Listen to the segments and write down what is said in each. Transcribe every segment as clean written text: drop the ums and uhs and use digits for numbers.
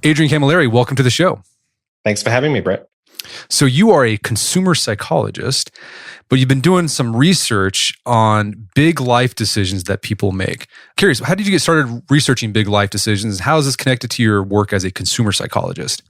Adrian Camilleri, welcome to the show. Thanks for having me, Brett. So you are a consumer psychologist, but you've been doing some research on big life decisions that people make. Curious, how did you get started researching big life decisions? How is this connected to your work as a consumer psychologist?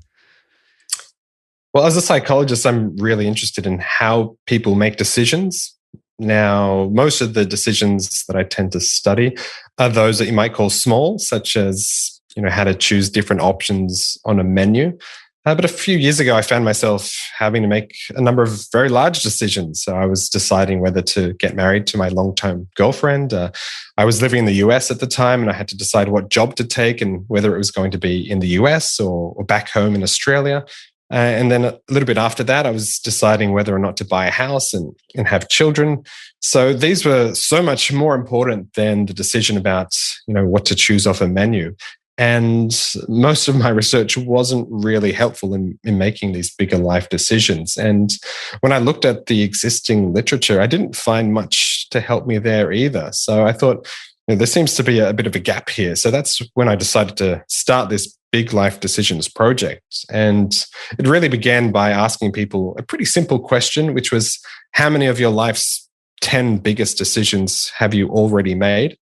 Well, as a psychologist, I'm really interested in how people make decisions. Now, most of the decisions that I tend to study are those that you might call small, such as how to choose different options on a menu. But a few years ago, I found myself having to make a number of very large decisions. So I was deciding whether to get married to my long-term girlfriend. I was living in the US at the time, and I had to decide what job to take and whether it was going to be in the US or back home in Australia. And then a little bit after that, I was deciding whether or not to buy a house and have children. So these were so much more important than the decision about what to choose off a menu. And most of my research wasn't really helpful in making these bigger life decisions. And when I looked at the existing literature, I didn't find much to help me there either. So I thought, there seems to be a bit of a gap here. So that's when I decided to start this big life decisions project. And it really began by asking people a pretty simple question, which was, how many of your life's 10 biggest decisions have you already made?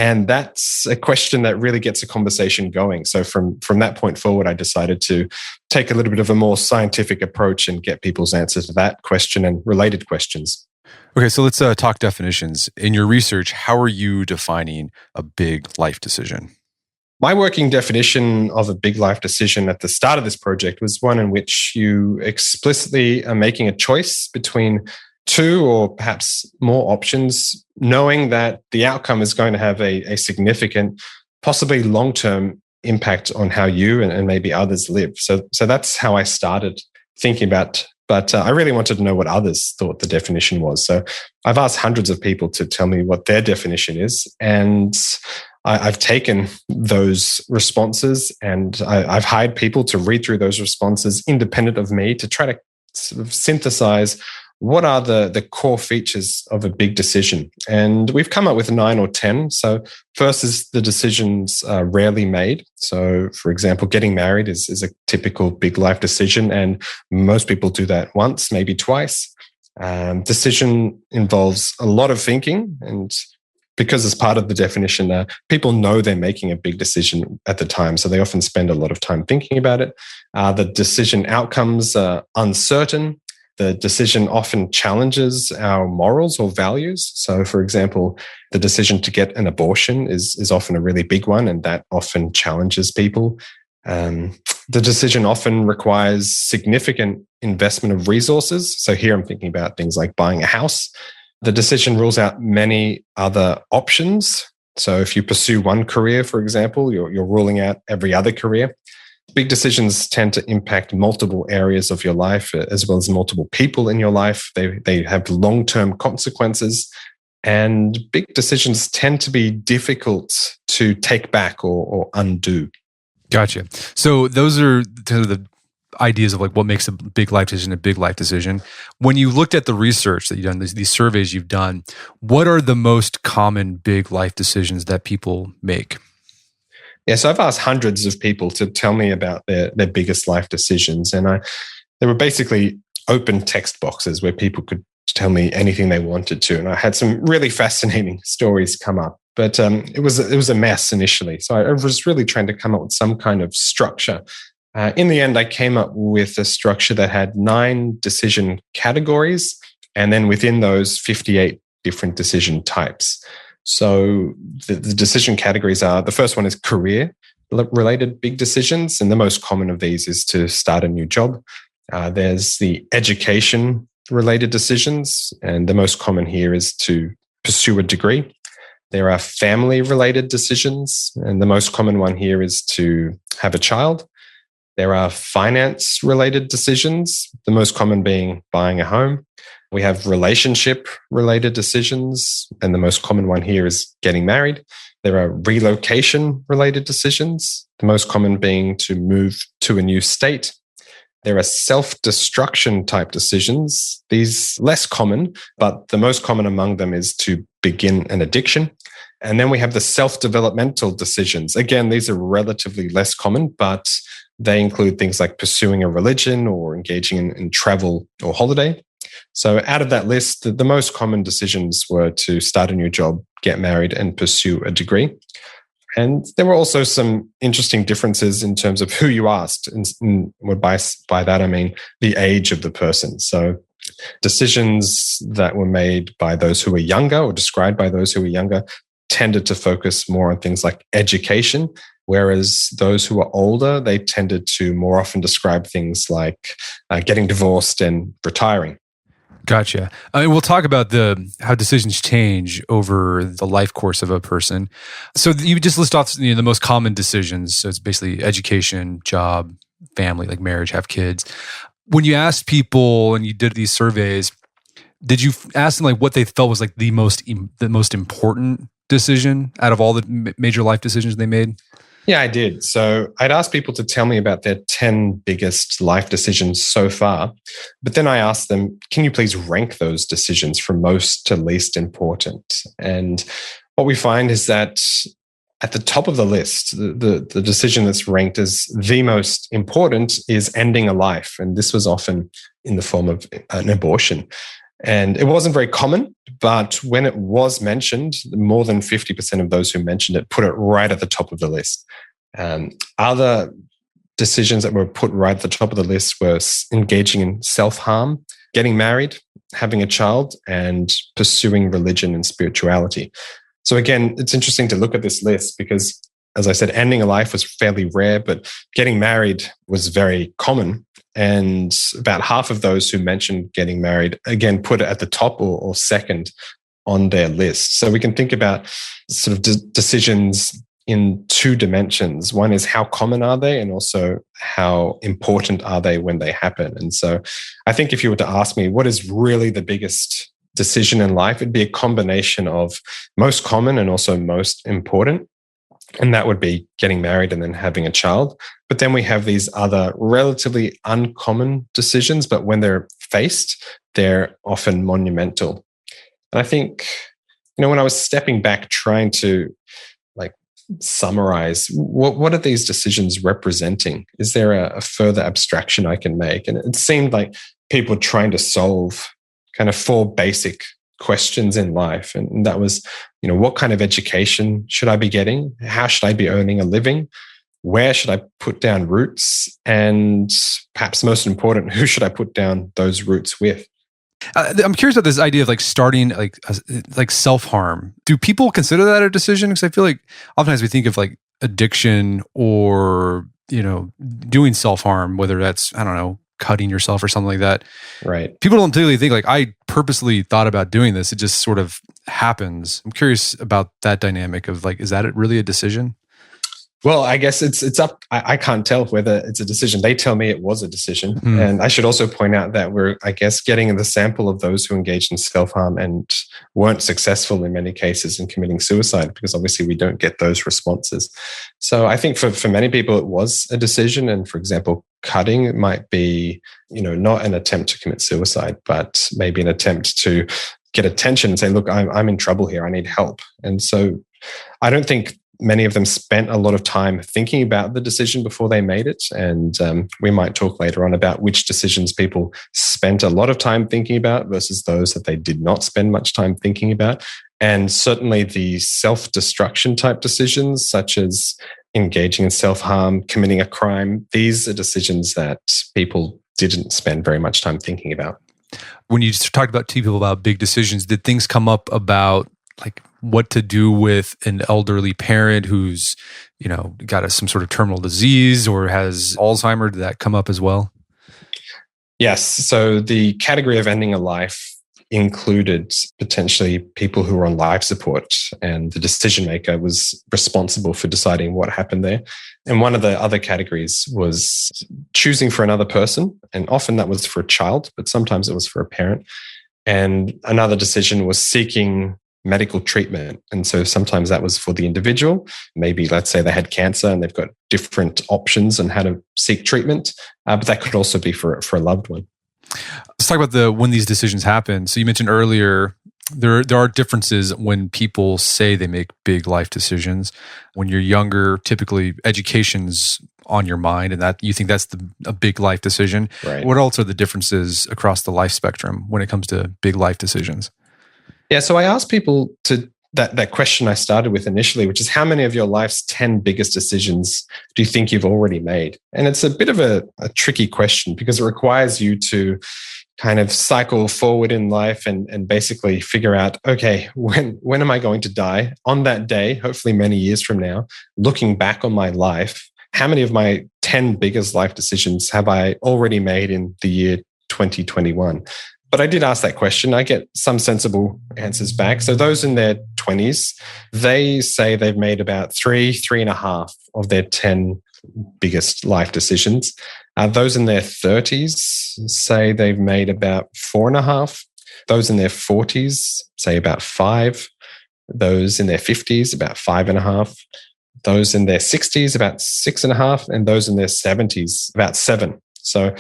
And that's a question that really gets a conversation going. So from that point forward, I decided to take a little bit of a more scientific approach and get people's answers to that question and related questions. Okay, so let's talk definitions. In your research, how are you defining a big life decision? My working definition of a big life decision at the start of this project was one in which you explicitly are making a choice between two or perhaps more options, knowing that the outcome is going to have a significant, possibly long-term impact on how you and maybe others live. So that's how I started thinking about, but I really wanted to know what others thought the definition was. So I've asked hundreds of people to tell me what their definition is, and I've taken those responses and I've hired people to read through those responses independent of me to try to sort of synthesize what are the core features of a big decision. And we've come up with 9 or 10. So first is the decisions are rarely made. So for example, getting married is a typical big life decision, and most people do that once, maybe twice. Decision involves a lot of thinking, and because as part of the definition, people know they're making a big decision at the time, so they often spend a lot of time thinking about it. The decision outcomes are uncertain. The decision often challenges our morals or values. So, for example, the decision to get an abortion is often a really big one, and that often challenges people. The decision often requires significant investment of resources. So here I'm thinking about things like buying a house. The decision rules out many other options. So if you pursue one career, for example, you're ruling out every other career. Big decisions tend to impact multiple areas of your life, as well as multiple people in your life. They have long-term consequences, and big decisions tend to be difficult to take back or undo. Gotcha. So those are kind of the ideas of like what makes a big life decision a big life decision. When you looked at the research that you've done, these surveys you've done, what are the most common big life decisions that people make? Yeah, so I've asked hundreds of people to tell me about their biggest life decisions. And they were basically open text boxes where people could tell me anything they wanted to. And I had some really fascinating stories come up. But it was a mess initially. So I was really trying to come up with some kind of structure. In the end, I came up with a structure that had 9 decision categories, and then within those, 58 different decision types. So the decision categories are, the first one is career-related big decisions, and the most common of these is to start a new job. There's the education-related decisions, and the most common here is to pursue a degree. There are family-related decisions, and the most common one here is to have a child. There are finance-related decisions, the most common being buying a home. We have relationship-related decisions, and the most common one here is getting married. There are relocation-related decisions, the most common being to move to a new state. There are self-destruction type decisions. These less common, but the most common among them is to begin an addiction. And then we have the self-developmental decisions. Again, these are relatively less common, but They include things like pursuing a religion or engaging in travel or holiday. So out of that list, the most common decisions were to start a new job, get married, and pursue a degree. And there were also some interesting differences in terms of who you asked. And by that, I mean the age of the person. So decisions that were made by those who were younger or described by those who were younger tended to focus more on things like education, whereas those who were older, they tended to more often describe things like getting divorced and retiring. Gotcha. I mean, we'll talk about how decisions change over the life course of a person. So you just list off the most common decisions. So it's basically education, job, family, like marriage, have kids. When you asked people and you did these surveys, did you ask them like what they felt was like the most important decision out of all the major life decisions they made? Yeah, I did. So I'd asked people to tell me about their 10 biggest life decisions so far. But then I asked them, can you please rank those decisions from most to least important? And what we find is that at the top of the list, the decision that's ranked as the most important is ending a life. And this was often in the form of an abortion. And it wasn't very common, but when it was mentioned, more than 50% of those who mentioned it put it right at the top of the list. Other decisions that were put right at the top of the list were engaging in self-harm, getting married, having a child, and pursuing religion and spirituality. So again, it's interesting to look at this list because, as I said, ending a life was fairly rare, but getting married was very common. And about half of those who mentioned getting married, again, put it at the top or second on their list. So we can think about sort of decisions in two dimensions. One is how common are they, and also how important are they when they happen. And so I think if you were to ask me what is really the biggest decision in life, it'd be a combination of most common and also most important. And that would be getting married and then having a child. But then we have these other relatively uncommon decisions, but when they're faced, they're often monumental. And I think, when I was stepping back trying to summarize what are these decisions representing? Is there a further abstraction I can make? And it seemed like people were trying to solve kind of four basic questions in life. And that was, what kind of education should I be getting? How should I be earning a living? Where should I put down roots? And perhaps most important, who should I put down those roots with? I'm curious about this idea of starting like self-harm. Do people consider that a decision? Because I feel like oftentimes we think of addiction or, doing self-harm, whether that's, I don't know, cutting yourself or something like that. Right. People don't typically think I purposely thought about doing this. It just sort of happens. I'm curious about that dynamic of is that really a decision? Well, I guess it's up. I can't tell whether it's a decision. They tell me it was a decision. And I should also point out that we're, I guess, getting the sample of those who engaged in self-harm and weren't successful in many cases in committing suicide, because obviously we don't get those responses. So I think for many people, it was a decision. And for example, cutting, it might be, not an attempt to commit suicide, but maybe an attempt to get attention and say, look, I'm in trouble here. I need help. And so I don't think many of them spent a lot of time thinking about the decision before they made it. And we might talk later on about which decisions people spent a lot of time thinking about versus those that they did not spend much time thinking about. And certainly the self-destruction type decisions, such as engaging in self-harm, committing a crime, these are decisions that people didn't spend very much time thinking about. When you talked to people about big decisions, did things come up about what to do with an elderly parent who's, got some sort of terminal disease or has Alzheimer's? Did that come up as well? Yes. So the category of ending a life included potentially people who were on life support, and the decision maker was responsible for deciding what happened there. And one of the other categories was choosing for another person. And often that was for a child, but sometimes it was for a parent. And another decision was seeking medical treatment. And so sometimes that was for the individual. Maybe let's say they had cancer and they've got different options on how to seek treatment, but that could also be for a loved one. Let's talk about when these decisions happen. So you mentioned earlier There are differences when people say they make big life decisions. When you're younger, typically education's on your mind, and that you think that's a big life decision. Right. What else are the differences across the life spectrum when it comes to big life decisions? Yeah. So I asked people to that question I started with initially, which is how many of your life's 10 biggest decisions do you think you've already made? And it's a bit of a tricky question because it requires you to kind of cycle forward in life and basically figure out, okay, when am I going to die? On that day, hopefully many years from now, looking back on my life, how many of my 10 biggest life decisions have I already made in the year 2021? But I did ask that question. I get some sensible answers back. So those in their 20s, they say they've made about three and a half of their 10 biggest life decisions. Those in their 30s say they've made about 4.5. Those in their 40s say about 5. Those in their 50s, about 5.5. Those in their 60s, about 6.5. And those in their 70s, about 7. So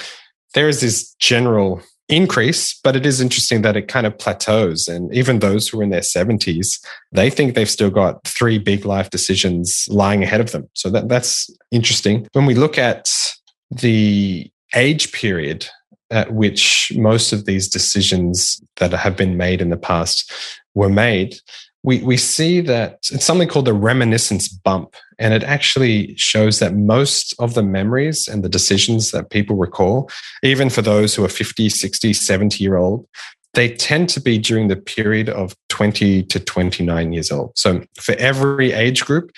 there is this general increase, but it is interesting that it kind of plateaus. And even those who are in their 70s, they think they've still got 3 big life decisions lying ahead of them. So that's interesting. When we look at the age period at which most of these decisions that have been made in the past were made, we see that it's something called the reminiscence bump. And it actually shows that most of the memories and the decisions that people recall, even for those who are 50, 60, 70-year-old, they tend to be during the period of 20 to 29 years old. So for every age group,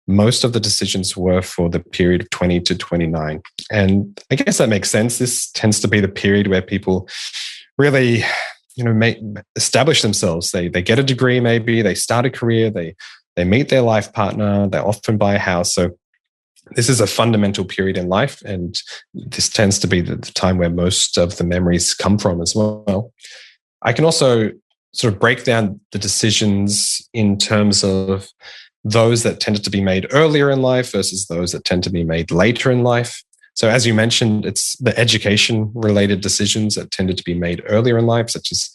most of the decisions were for the period of 20 to 29. And I guess that makes sense. This tends to be the period where people really establish themselves. They get a degree, maybe they start a career, they meet their life partner, they often buy a house. So this is a fundamental period in life, and this tends to be the time where most of the memories come from as well. I can also sort of break down the decisions in terms of those that tended to be made earlier in life versus those that tend to be made later in life. So as you mentioned, it's the education-related decisions that tended to be made earlier in life, such as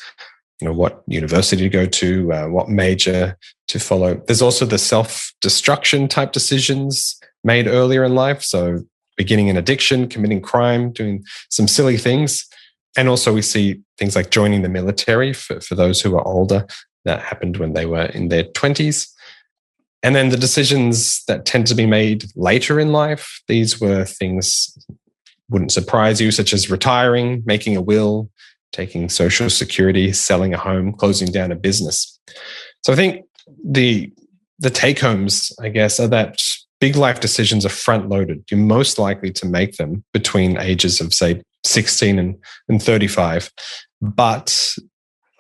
what university to go to, what major to follow. There's also the self-destruction type decisions made earlier in life. So beginning an addiction, committing crime, doing some silly things. And also we see things like joining the military for those who are older. That happened when they were in their 20s. And then the decisions that tend to be made later in life, these were things wouldn't surprise you, such as retiring, making a will, taking Social Security, selling a home, closing down a business. So I think the take-homes, I guess, are that big life decisions are front-loaded. You're most likely to make them between ages of, say, 16 and 35. But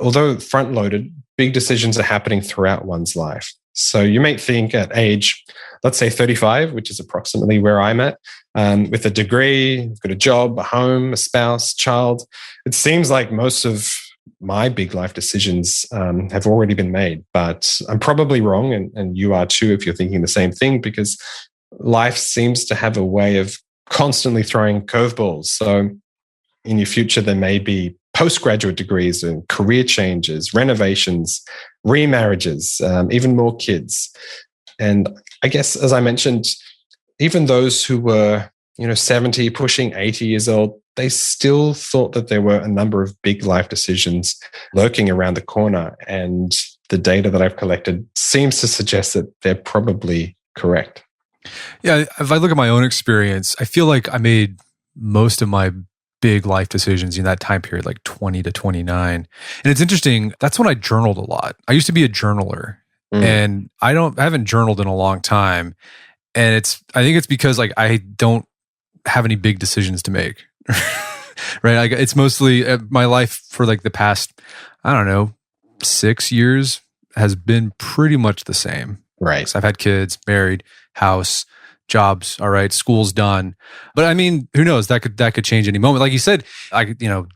although front-loaded, big decisions are happening throughout one's life. So you might think at age, let's say 35, which is approximately where I'm at, with a degree, got a job, a home, a spouse, child. It seems like most of my big life decisions have already been made, but I'm probably wrong, and you are too if you're thinking the same thing, because life seems to have a way of constantly throwing curveballs. So in your future, there may be postgraduate degrees and career changes, renovations, remarriages, even more kids. And I guess, as I mentioned, even those who were, 70, pushing 80 years old, they still thought that there were a number of big life decisions lurking around the corner. And the data that I've collected seems to suggest that they're probably correct. Yeah, if I look at my own experience, I feel like I made most of my big life decisions in that time period, like 20 to 29. And it's interesting, that's when I journaled a lot. I used to be a journaler, and I haven't journaled in a long time. And I think it's because like I don't have any big decisions to make. Right? Like it's mostly my life for like the past, I don't know, 6 years has been pretty much the same. Right. So I've had kids, married, house, jobs, all right, school's done. But I mean, who knows? That could change any moment. Like you said,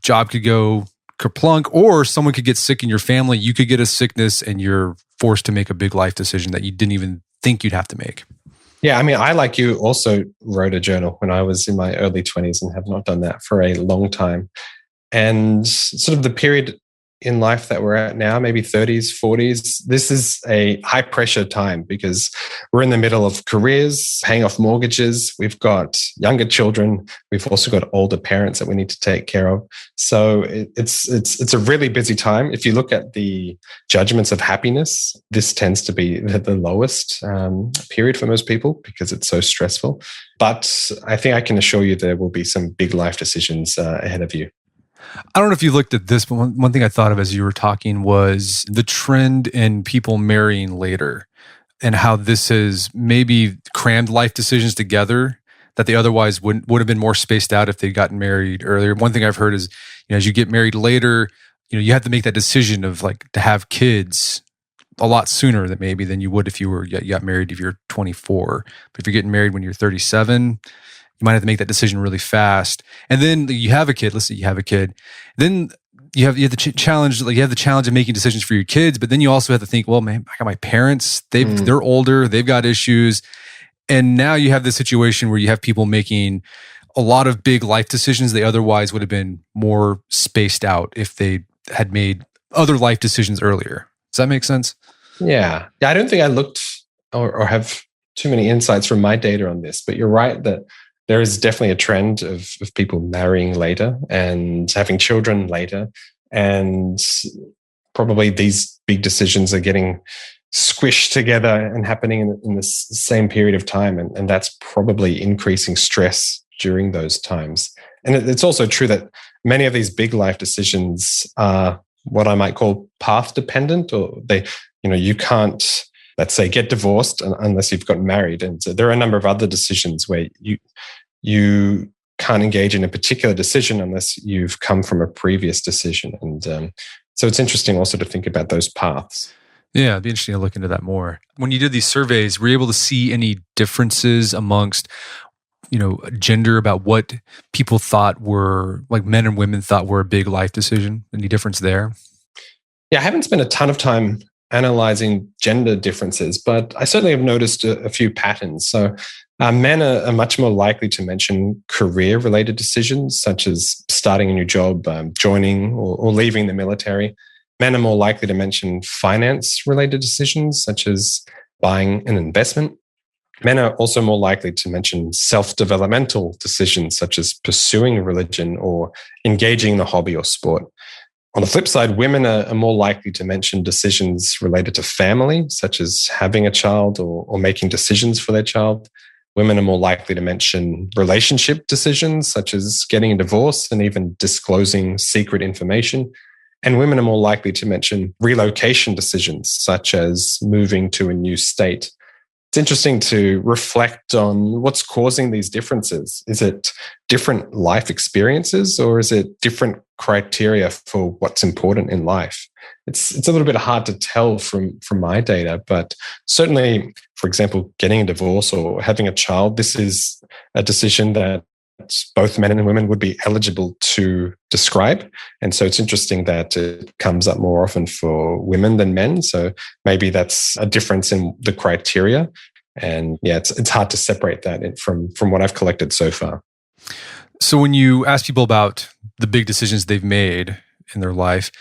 job could go kerplunk, or someone could get sick in your family. You could get a sickness and you're forced to make a big life decision that you didn't even think you'd have to make. Yeah, I mean, I, like you, also wrote a journal when I was in my early 20s and have not done that for a long time. And sort of the period in life that we're at now, maybe 30s, 40s, this is a high pressure time because we're in the middle of careers, paying off mortgages. We've got younger children. We've also got older parents that we need to take care of. So it's a really busy time. If you look at the judgments of happiness, this tends to be the lowest period for most people because it's so stressful. But I think I can assure you there will be some big life decisions ahead of you. I don't know if you looked at this, but one thing I thought of as you were talking was the trend in people marrying later and how this has maybe crammed life decisions together that they otherwise would have been more spaced out if they'd gotten married earlier. One thing I've heard is, as you get married later, you have to make that decision of like to have kids a lot sooner than you would if you got married if you're 24. But if you're getting married when you're 37, you might have to make that decision really fast. And then you have a kid. Let's say you have a kid. Then you have the challenge. Like you have the challenge of making decisions for your kids. But then you also have to think, well, man, I got my parents. They're older. They've got issues. And now you have this situation where you have people making a lot of big life decisions they otherwise would have been more spaced out if they had made other life decisions earlier. Does that make sense? Yeah. I don't think I looked or have too many insights from my data on this, but you're right that there is definitely a trend of people marrying later and having children later. And probably these big decisions are getting squished together and happening in the same period of time. And that's probably increasing stress during those times. And it's also true that many of these big life decisions are what I might call path dependent, or you can't, let's say, get divorced unless you've gotten married. And so there are a number of other decisions where you can't engage in a particular decision unless you've come from a previous decision. And so it's interesting also to think about those paths. Yeah, it'd be interesting to look into that more. When you did these surveys, were you able to see any differences amongst, gender about what people thought were, like men and women thought were a big life decision? Any difference there? Yeah, I haven't spent a ton of time analyzing gender differences, but I certainly have noticed a few patterns. So men are much more likely to mention career-related decisions, such as starting a new job, joining or leaving the military. Men are more likely to mention finance-related decisions, such as buying an investment. Men are also more likely to mention self-developmental decisions, such as pursuing a religion or engaging in a hobby or sport. On the flip side, women are more likely to mention decisions related to family, such as having a child or making decisions for their child. Women are more likely to mention relationship decisions, such as getting a divorce and even disclosing secret information. And women are more likely to mention relocation decisions, such as moving to a new state. It's interesting to reflect on what's causing these differences. Is it different life experiences, or is it different criteria for what's important in life? It's a little bit hard to tell from my data, but certainly, for example, getting a divorce or having a child, this is a decision that both men and women would be eligible to describe. And so it's interesting that it comes up more often for women than men. So maybe that's a difference in the criteria. And yeah, it's hard to separate that from what I've collected so far. So when you ask people about the big decisions they've made in their life,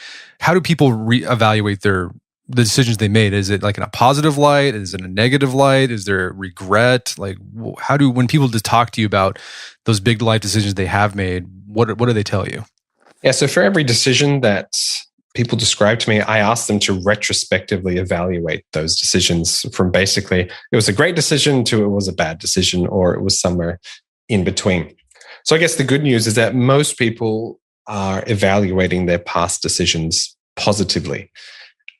how do people reevaluate the decisions they made? Is it like in a positive light? Is it a negative light? Is there regret? Like, when people just talk to you about those big life decisions they have made, what do they tell you? Yeah, so for every decision that people describe to me, I ask them to retrospectively evaluate those decisions from basically, it was a great decision to it was a bad decision, or it was somewhere in between. So I guess the good news is that most people are evaluating their past decisions positively.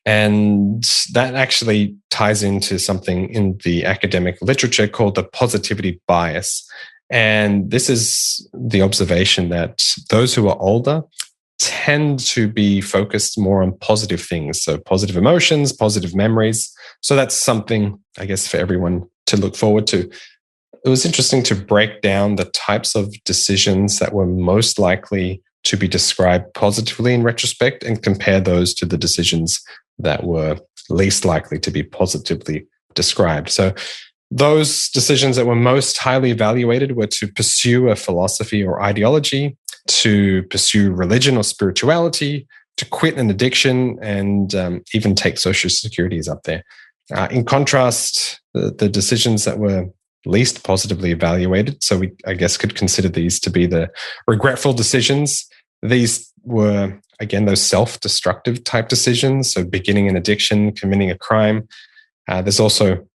And that actually ties into something in the academic literature called the positivity bias. And this is the observation that those who are older tend to be focused more on positive things. So positive emotions, positive memories. So that's something, I guess, for everyone to look forward to. It was interesting to break down the types of decisions that were most likely to be described positively in retrospect and compare those to the decisions that were least likely to be positively described. So those decisions that were most highly evaluated were to pursue a philosophy or ideology, to pursue religion or spirituality, to quit an addiction, and even take Social Security is up there. In contrast, the decisions that were least positively evaluated, so we, I guess, could consider these to be the regretful decisions. These were, again, those self-destructive type decisions, so beginning an addiction, committing a crime. There's also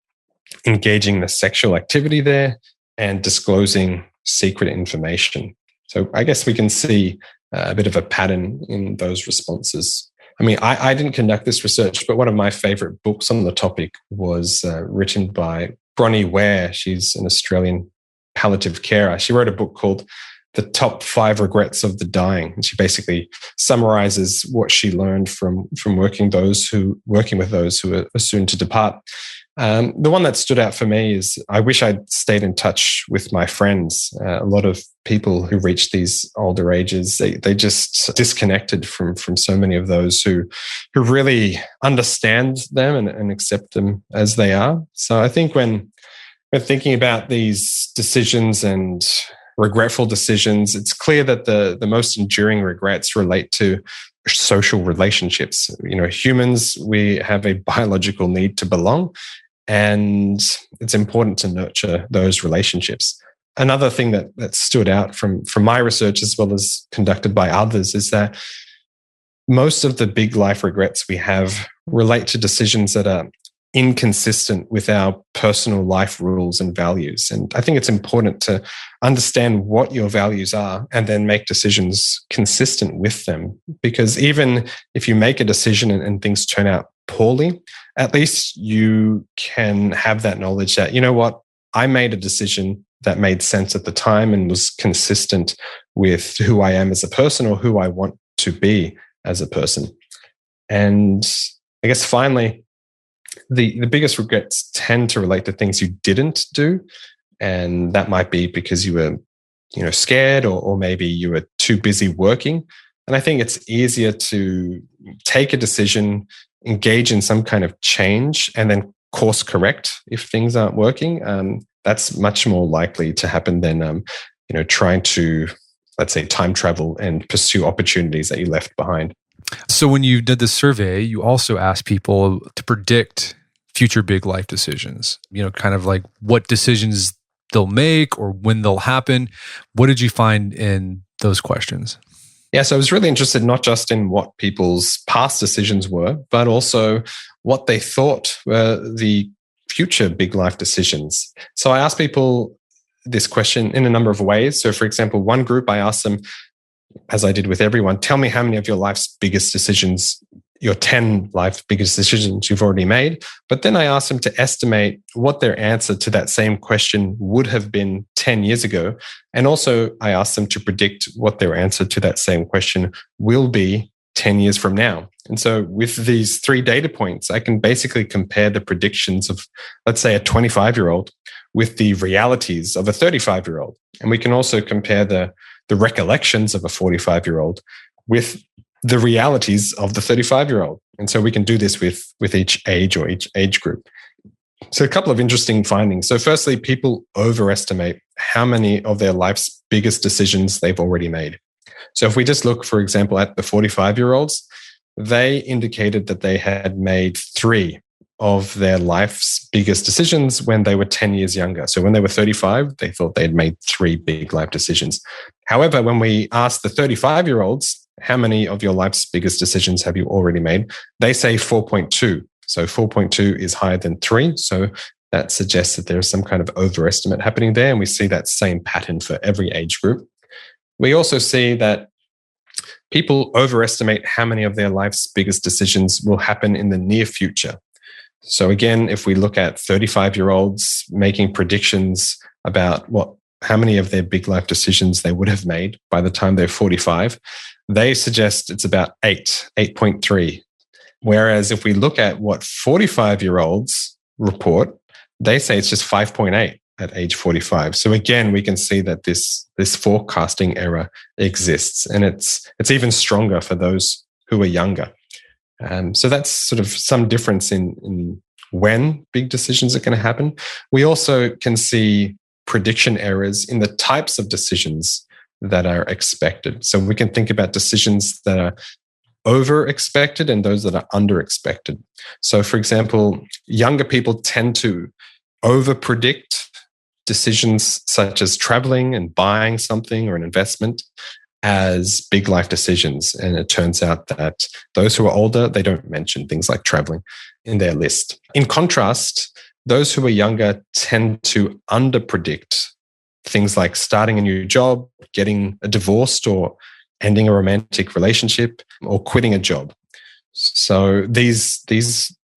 engaging in a sexual activity there and disclosing secret information. So I guess we can see a bit of a pattern in those responses. I mean, I didn't conduct this research, but one of my favorite books on the topic was written by Bronnie Ware. She's an Australian palliative carer. She wrote a book called The Top 5 Regrets of the Dying. And she basically summarizes what she learned from working with those who are soon to depart. The one that stood out for me is I wish I'd stayed in touch with my friends. A lot of people who reach these older ages, they just disconnected from so many of those who really understand them and accept them as they are. So I think when we're thinking about these decisions and regretful decisions, it's clear that the most enduring regrets relate to social relationships. You know, humans, we have a biological need to belong, and it's important to nurture those relationships. Another thing that stood out from my research, as well as conducted by others, is that most of the big life regrets we have relate to decisions that are inconsistent with our personal life rules and values. And I think it's important to understand what your values are and then make decisions consistent with them. Because even if you make a decision and things turn out poorly, at least you can have that knowledge that, you know what, I made a decision that made sense at the time and was consistent with who I am as a person or who I want to be as a person. And I guess finally, the biggest regrets tend to relate to things you didn't do. And that might be because you were, scared, or maybe you were too busy working. And I think it's easier to take a decision, engage in some kind of change, and then course correct if things aren't working. That's much more likely to happen than, trying to, let's say, time travel and pursue opportunities that you left behind. So when you did the survey, you also asked people to predict future big life decisions, kind of like what decisions they'll make or when they'll happen. What did you find in those questions? Yeah, so I was really interested not just in what people's past decisions were, but also what they thought were the future big life decisions. So I asked people this question in a number of ways. So for example, one group, I asked them, as I did with everyone, tell me how many of your life's biggest decisions, your 10 life biggest decisions you've already made. But then I asked them to estimate what their answer to that same question would have been 10 years ago. And also I asked them to predict what their answer to that same question will be 10 years from now. And so with these 3 data points, I can basically compare the predictions of, let's say, a 25-year-old with the realities of a 35-year-old. And we can also compare the recollections of a 45-year-old with the realities of the 35-year-old. And so we can do this with each age or each age group. So a couple of interesting findings. So firstly, people overestimate how many of their life's biggest decisions they've already made. So if we just look, for example, at the 45-year-olds, they indicated that they had made 3 of their life's biggest decisions when they were 10 years younger. So when they were 35, they thought they had made 3 big life decisions. However, when we asked the 35-year-olds, how many of your life's biggest decisions have you already made? They say 4.2. So 4.2 is higher than 3. So that suggests that there's some kind of overestimate happening there. And we see that same pattern for every age group. We also see that people overestimate how many of their life's biggest decisions will happen in the near future. So again, if we look at 35-year-olds making predictions about how many of their big life decisions they would have made by the time they're 45, they suggest it's about 8.3. Whereas if we look at what 45-year-olds report, they say it's just 5.8 at age 45. So again, we can see that this forecasting error exists, and it's even stronger for those who are younger. So that's sort of some difference in when big decisions are going to happen. We also can see prediction errors in the types of decisions that are expected. So we can think about decisions that are over expected and those that are under expected. So, for example, younger people tend to over predict decisions such as traveling and buying something or an investment as big life decisions. And it turns out that those who are older, they don't mention things like traveling in their list. In contrast, those who are younger tend to under predict things like starting a new job, getting divorced, or ending a romantic relationship, or quitting a job. So these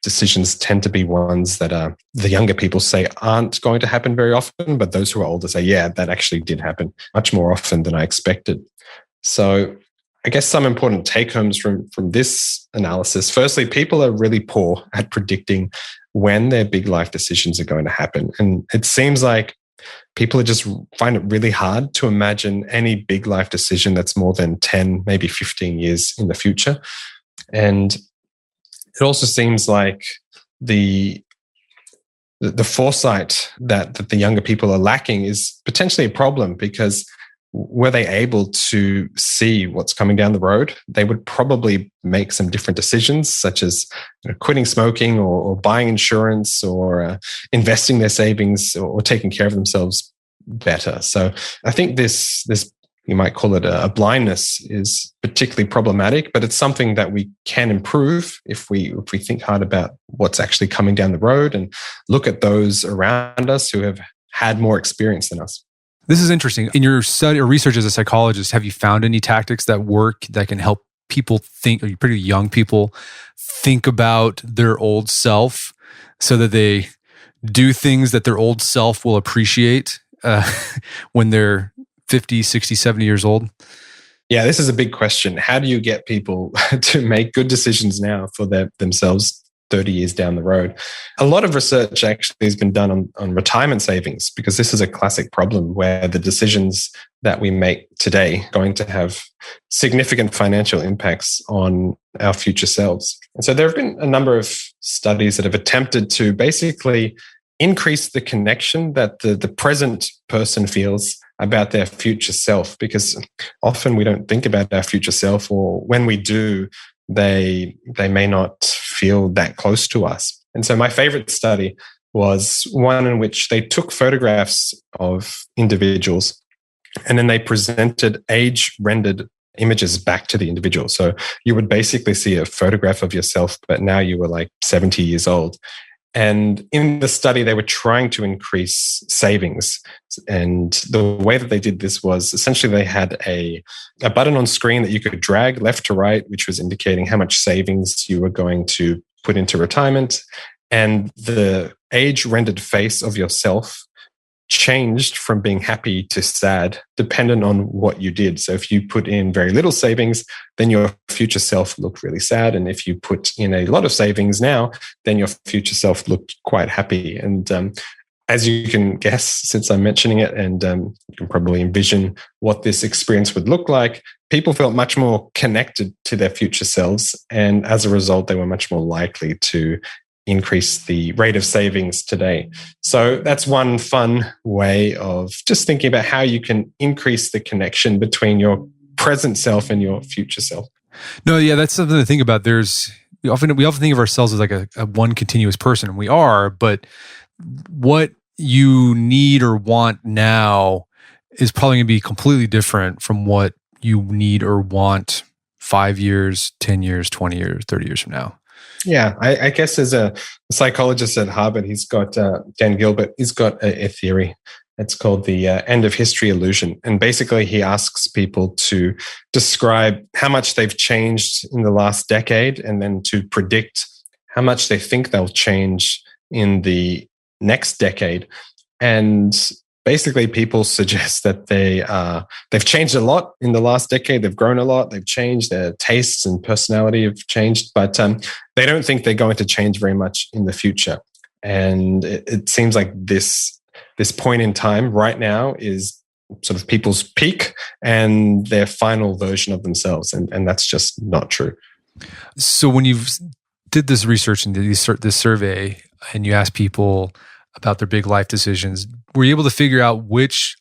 decisions tend to be ones that the younger people say aren't going to happen very often, but those who are older say, yeah, that actually did happen much more often than I expected. So I guess some important take-homes from this analysis. Firstly, people are really poor at predicting when their big life decisions are going to happen. And it seems like people just find it really hard to imagine any big life decision that's more than 10, maybe 15 years in the future. And it also seems like the foresight that the younger people are lacking is potentially a problem, because were they able to see what's coming down the road, they would probably make some different decisions, such as quitting smoking or buying insurance or investing their savings or taking care of themselves better. So I think this you might call it a blindness is particularly problematic, but it's something that we can improve if we think hard about what's actually coming down the road and look at those around us who have had more experience than us. This is interesting. In your study or research as a psychologist, have you found any tactics that work that can help people think, or pretty young people, think about their old self so that they do things that their old self will appreciate when they're 50, 60, 70 years old? Yeah, this is a big question. How do you get people to make good decisions now for themselves 30 years down the road? A lot of research actually has been done on retirement savings, because this is a classic problem where the decisions that we make today are going to have significant financial impacts on our future selves. And so there have been a number of studies that have attempted to basically increase the connection that the present person feels about their future self, because often we don't think about our future self, or when we do, they may not feel that close to us. And so my favorite study was one in which they took photographs of individuals and then they presented age-rendered images back to the individual. So you would basically see a photograph of yourself, but now you were like 70 years old. And in the study, they were trying to increase savings. And the way that they did this was essentially they had a button on screen that you could drag left to right, which was indicating how much savings you were going to put into retirement. And the age-rendered face of yourself changed from being happy to sad, dependent on what you did. So if you put in very little savings, then your future self looked really sad. And if you put in a lot of savings now, then your future self looked quite happy. And as you can guess, since I'm mentioning it, and you can probably envision what this experience would look like, people felt much more connected to their future selves. And as a result, they were much more likely to increase the rate of savings today. So that's one fun way of just thinking about how you can increase the connection between your present self and your future self. No, yeah, that's something to think about. We often think of ourselves as like a one continuous person, and we are, but what you need or want now is probably going to be completely different from what you need or want 5 years, 10 years, 20 years, 30 years from now. Yeah, I guess as a psychologist at Harvard, he's got Dan Gilbert. He's got a theory. It's called the end of history illusion. And basically, he asks people to describe how much they've changed in the last decade, and then to predict how much they think they'll change in the next decade. And basically, people suggest that they've changed a lot in the last decade. They've grown a lot. They've changed. Their tastes and personality have changed, but they don't think they're going to change very much in the future. And it seems like this point in time right now is sort of people's peak and their final version of themselves, and that's just not true. So when you did this research and did this survey, and you asked people about their big life decisions, were you able to figure out which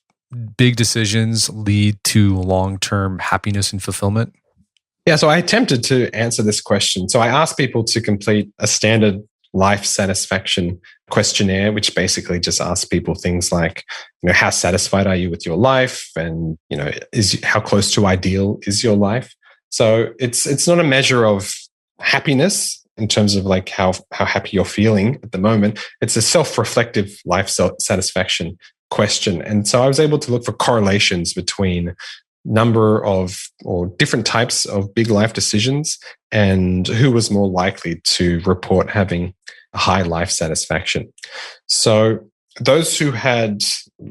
big decisions lead to long-term happiness and fulfillment? Yeah, so I attempted to answer this question. So I asked people to complete a standard life satisfaction questionnaire, which basically just asks people things like, how satisfied are you with your life, and is how close to ideal is your life? So it's not a measure of happiness in terms of like how happy you're feeling at the moment. It's a self-reflective life satisfaction question, and so I was able to look for correlations between number of or different types of big life decisions and who was more likely to report having a high life satisfaction. So those who had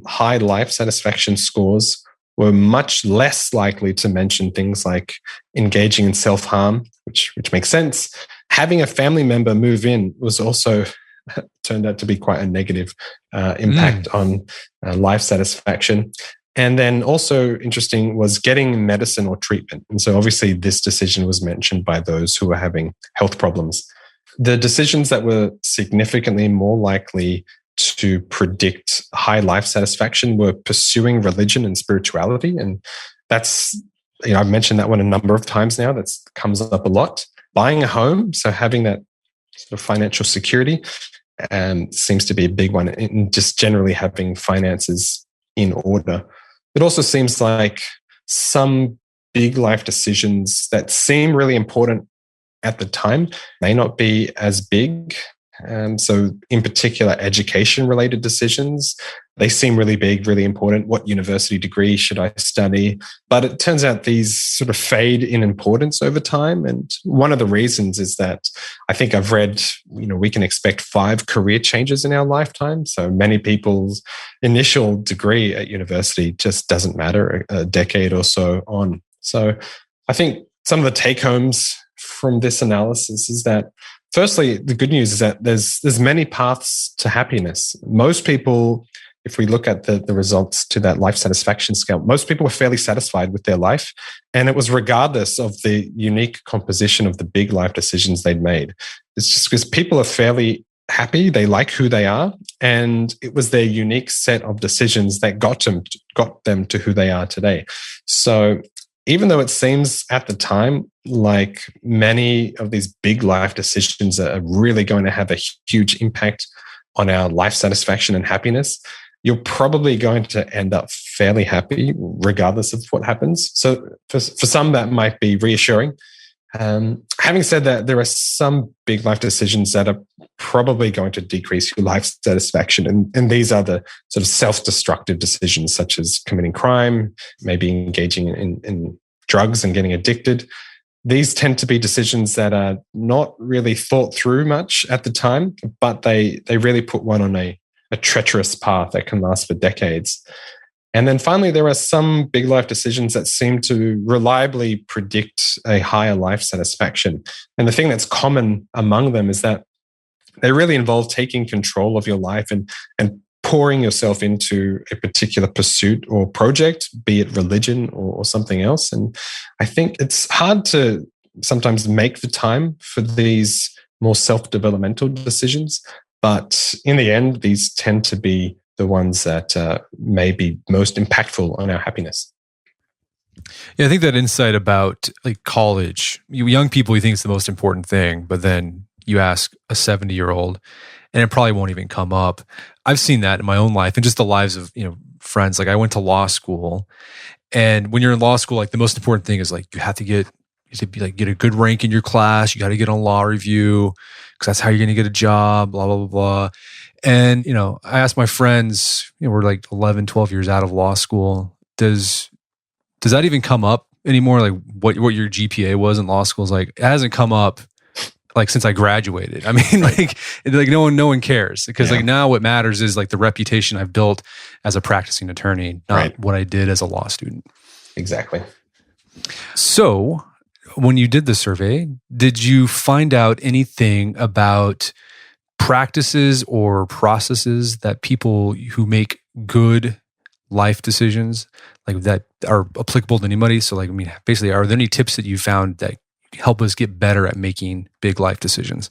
high life satisfaction scores were much less likely to mention things like engaging in self-harm, which makes sense. Having a family member move in was also turned out to be quite a negative impact on life satisfaction. And then also interesting was getting medicine or treatment. And so obviously this decision was mentioned by those who were having health problems. The decisions that were significantly more likely to predict high life satisfaction were pursuing religion and spirituality. And that's, I've mentioned that one a number of times now. That comes up a lot. Buying a home, so having that sort of financial security seems to be a big one. And just generally having finances in order. It also seems like some big life decisions that seem really important at the time may not be as big. So in particular, education-related decisions, they seem really big, really important. What university degree should I study? But it turns out these sort of fade in importance over time. And one of the reasons is that I think I've read, we can expect 5 career changes in our lifetime. So many people's initial degree at university just doesn't matter a decade or so on. So I think some of the take-homes from this analysis is that, firstly, the good news is that there's many paths to happiness. Most people, if we look at the results to that life satisfaction scale, most people were fairly satisfied with their life. And it was regardless of the unique composition of the big life decisions they'd made. It's just because people are fairly happy, they like who they are, and it was their unique set of decisions that got them to who they are today. So even though it seems at the time like many of these big life decisions are really going to have a huge impact on our life satisfaction and happiness, you're probably going to end up fairly happy regardless of what happens. So for some, that might be reassuring. Having said that, there are some big life decisions that are probably going to decrease your life satisfaction. And these are the sort of self-destructive decisions, such as committing crime, maybe engaging in drugs and getting addicted. These tend to be decisions that are not really thought through much at the time, but they really put one on a treacherous path that can last for decades. And then finally, there are some big life decisions that seem to reliably predict a higher life satisfaction. And the thing that's common among them is that they really involve taking control of your life and pouring yourself into a particular pursuit or project, be it religion or something else. And I think it's hard to sometimes make the time for these more self-developmental decisions. But in the end, these tend to be the ones that may be most impactful on our happiness. Yeah, I think that insight about like college, young people, you think it's the most important thing, but then you ask a 70-year-old and it probably won't even come up. I've seen that in my own life and just the lives of, friends. Like I went to law school, and when you're in law school, like the most important thing is like you have to get a good rank in your class. You got to get on law review because that's how you're going to get a job, blah, blah, blah, blah. And, I asked my friends, we're like 11, 12 years out of law school. Does that even come up anymore? Like what your GPA was in law school is like, it hasn't come up like since I graduated. I mean, like no one cares because like now what matters is like the reputation I've built as a practicing attorney, not what I did as a law student. Exactly. So when you did the survey, did you find out anything about practices or processes that people who make good life decisions, like that are applicable to anybody? So like, basically, are there any tips that you found that help us get better at making big life decisions?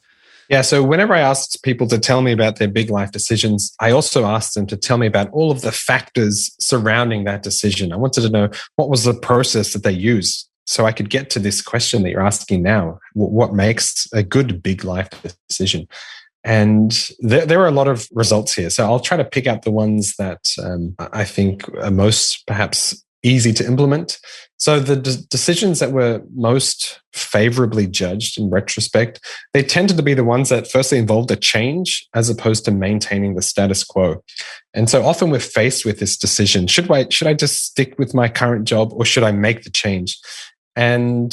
Yeah. So whenever I asked people to tell me about their big life decisions, I also asked them to tell me about all of the factors surrounding that decision. I wanted to know what was the process that they used so I could get to this question that you're asking now. What makes a good big life decision? And there are a lot of results here. So I'll try to pick out the ones that I think are most perhaps easy to implement. So the decisions that were most favorably judged in retrospect, they tended to be the ones that firstly involved a change as opposed to maintaining the status quo. And so often we're faced with this decision. Should I just stick with my current job or should I make the change? And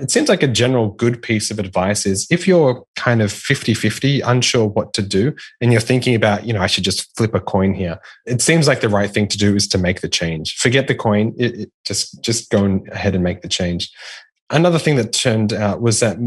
it seems like a general good piece of advice is if you're kind of 50-50, unsure what to do, and you're thinking about, I should just flip a coin here. It seems like the right thing to do is to make the change. Forget the coin. Just go ahead and make the change. Another thing that turned out was that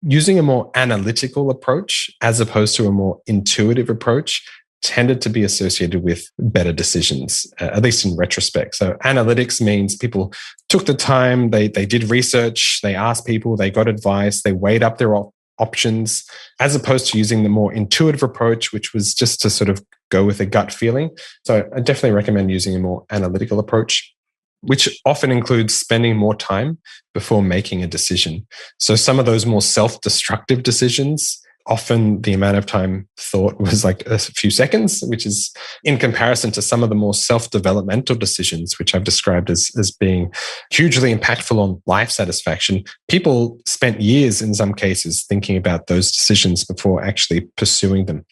using a more analytical approach as opposed to a more intuitive approach tended to be associated with better decisions, at least in retrospect. So analytics means people took the time, they did research, they asked people, they got advice, they weighed up their options, as opposed to using the more intuitive approach, which was just to sort of go with a gut feeling. So I definitely recommend using a more analytical approach, which often includes spending more time before making a decision. So some of those more self-destructive decisions, often the amount of time thought was like a few seconds, which is in comparison to some of the more self-developmental decisions, which I've described as being hugely impactful on life satisfaction. People spent years in some cases thinking about those decisions before actually pursuing them.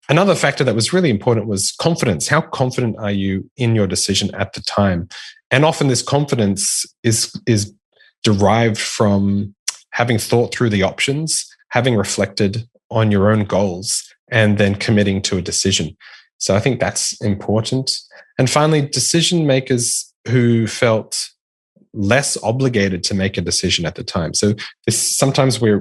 Another factor that was really important was confidence. How confident are you in your decision at the time? And often this confidence is derived from having thought through the options, having reflected on your own goals, and then committing to a decision. So I think that's important. And finally, decision makers who felt less obligated to make a decision at the time. So sometimes we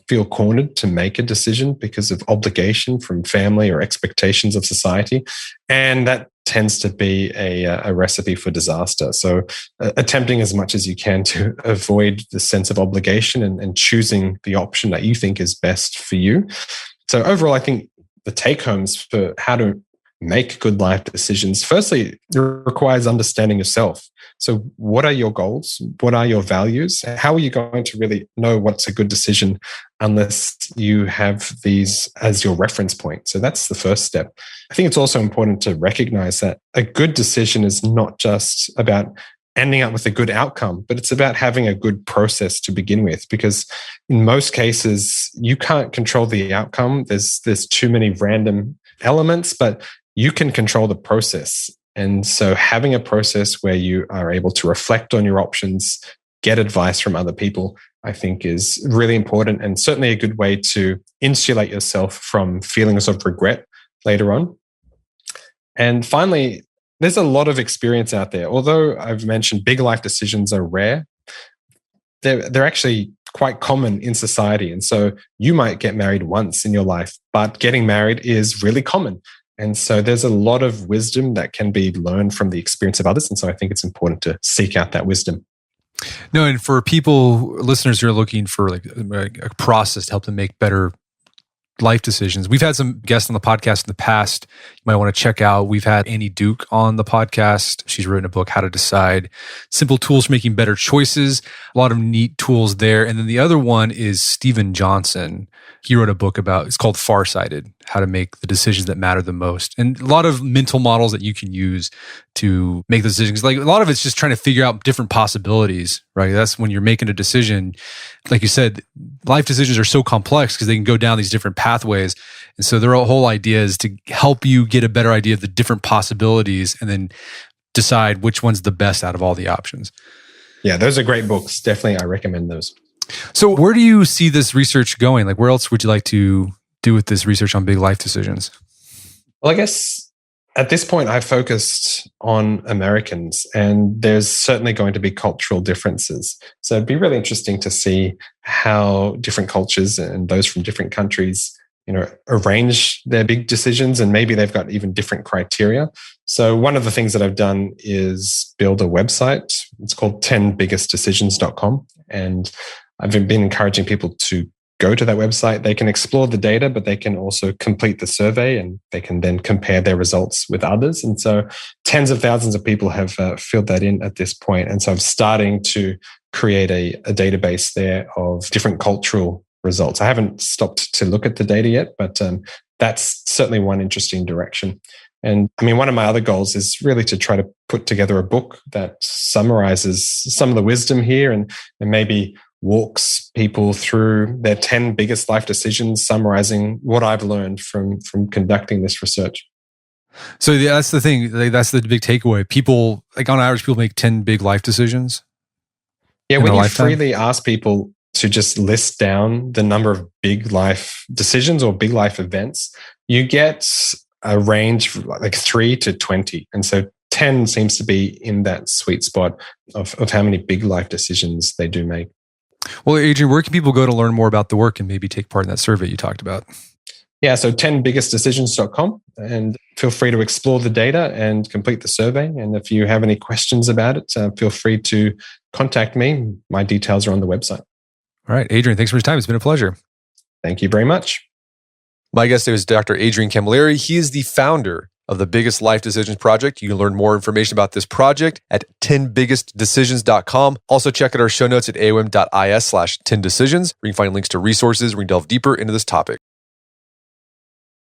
feel cornered to make a decision because of obligation from family or expectations of society. And that tends to be a recipe for disaster. So attempting as much as you can to avoid the sense of obligation and choosing the option that you think is best for you. So overall, I think the take homes for how to make good life decisions, firstly, it requires understanding yourself. So what are your goals? What are your values? How are you going to really know what's a good decision unless you have these as your reference point? So that's the first step. I think it's also important to recognize that a good decision is not just about ending up with a good outcome, but it's about having a good process to begin with, because in most cases, you can't control the outcome. There's too many random elements, but you can control the process. And so having a process where you are able to reflect on your options, get advice from other people, I think is really important and certainly a good way to insulate yourself from feelings of regret later on. And finally, there's a lot of experience out there. Although I've mentioned big life decisions are rare, they're actually quite common in society. And so you might get married once in your life, but getting married is really common. And so there's a lot of wisdom that can be learned from the experience of others. And so I think it's important to seek out that wisdom. No, and for listeners who are looking for like a process to help them make better life decisions. We've had some guests on the podcast in the past you might want to check out. We've had Annie Duke on the podcast. She's written a book, How to Decide, Simple Tools for Making Better Choices. A lot of neat tools there. And then the other one is Steven Johnson. He wrote a book it's called Farsighted, How to Make the Decisions That Matter the Most. And a lot of mental models that you can use to make the decisions. Like a lot of it's just trying to figure out different possibilities, right? That's when you're making a decision. Like you said, life decisions are so complex because they can go down these different pathways. And so their whole idea is to help you get a better idea of the different possibilities and then decide which one's the best out of all the options. Yeah, those are great books. Definitely, I recommend those. So where do you see this research going? Like where else would you like to do with this research on big life decisions? Well, I guess at this point, I focused on Americans, and there's certainly going to be cultural differences. So it'd be really interesting to see how different cultures and those from different countries, arrange their big decisions, and maybe they've got even different criteria. So one of the things that I've done is build a website. It's called 10biggestdecisions.com. And I've been encouraging people to go to that website, they can explore the data, but they can also complete the survey and they can then compare their results with others. And so tens of thousands of people have filled that in at this point. And so I'm starting to create a database there of different cultural results. I haven't stopped to look at the data yet, but that's certainly one interesting direction. And I mean, one of my other goals is really to try to put together a book that summarizes some of the wisdom here and maybe walks people through their 10 biggest life decisions, summarizing what I've learned from conducting this research. So that's the thing. That's the big takeaway. People, like on average, people make 10 big life decisions. Yeah, when you lifetime. freely ask people to just list down the number of big life decisions or big life events, you get a range like 3 to 20. And so 10 seems to be in that sweet spot of how many big life decisions they do make. Well, Adrian, where can people go to learn more about the work and maybe take part in that survey you talked about? Yeah, so 10biggestdecisions.com, and feel free to explore the data and complete the survey. And if you have any questions about it, feel free to contact me. My details are on the website. All right, Adrian, thanks for your time. It's been a pleasure. Thank you very much. My guest today was Dr. Adrian Camilleri. He is the founder of the Biggest Life Decisions Project. You can learn more information about this project at 10biggestdecisions.com. Also check out our show notes at aom.is/10decisions, where you can find links to resources where we delve deeper into this topic.